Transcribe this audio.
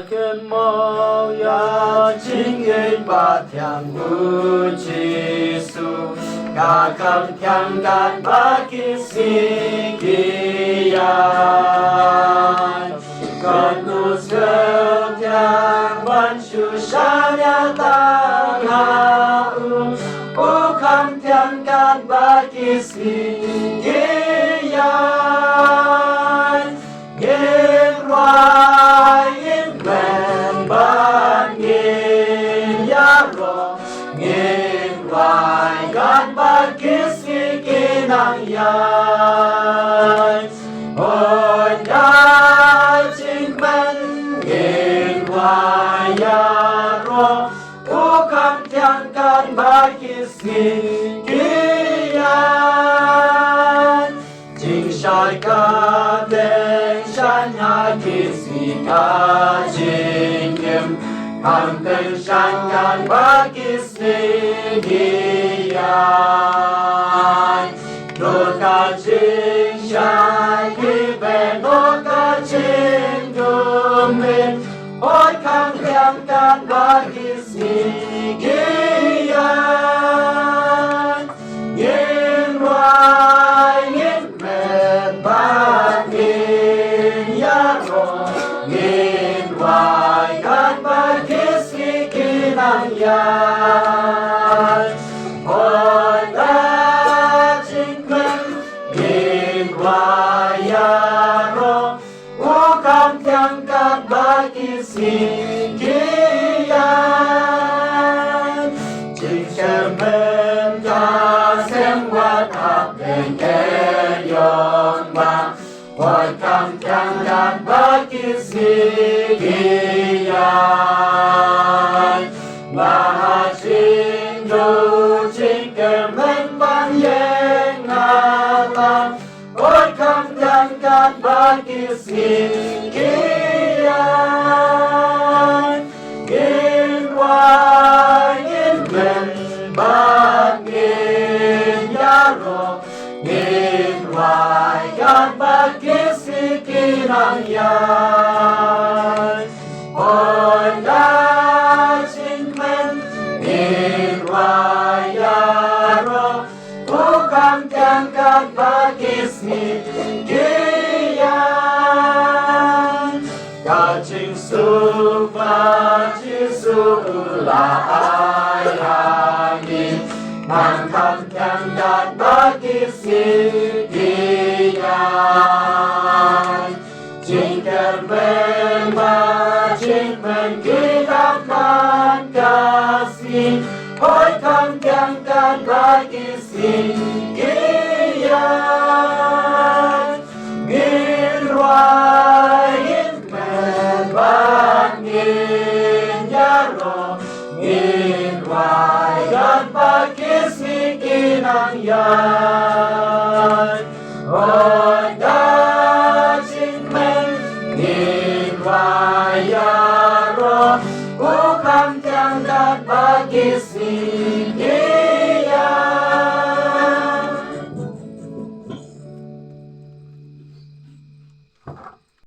큰 모여 징을 바탕 우지수 각함 향간 바기시기야 건우스 향반수 샤냐 땅하음 오감 향간 바기시기야 Nghiên vẹn ban nghiên giá rộng nghiên hoài gan ban kiết sĩ kỹ năng dài hồi đã chính mình nghiên hoài giá rộng cố khăn thiên can ban kiết sĩ kỹ dài chính sai ca đen san hạ kiết sĩ ca chính nghiêm hàng tên san ngàn ba kiết sĩ ghi ai đôi ca chính sai khi về đôi ca chính gồm mình ôi khăn thiên can ba kiết sĩ ghi ai nghiên hoài nghiên mệt ban nghiên giá rộng nghiên hoài gan ban kiết sĩ kỹ năng dài hồi đã chính mình nghiên hoài giá rộng cố cảm thiên can ban kiết sĩ kỹ dài chính xem bên ta xem qua tháp đền kẻ dòng bạc hỏi cảm thiên can ban kiết sĩ ghi dài và chính đủ chính kẻ mình ban yên ngã lạc hỏi cảm thiên can ban kiết sĩ ghi dài nghiên hoài nghiên mình ban nghiên giá rộng nghiên hoài gan ban kiết sĩ kỹ năng dài hồi đã chính mình nghiên hoài giá rộng cố cảm thiên can ban kiết sĩ kỹ dài cả chính sư và chỉ sư là ai nhìn hàng thầm thiên can ban kiết sĩ ghi dài chính kèm bên mà chính mình ghi các ban ca sĩ hỏi thầm thiên can ban kiết sĩ ghi dài nghiên hoài nghiên mệt ban nghiên giá rộng nghiên hoài gan ban kiết sĩ kỹ năng dài hồi đã chính mình nghiên hoài giá rộng cố khăn thiên can ban kiết sĩ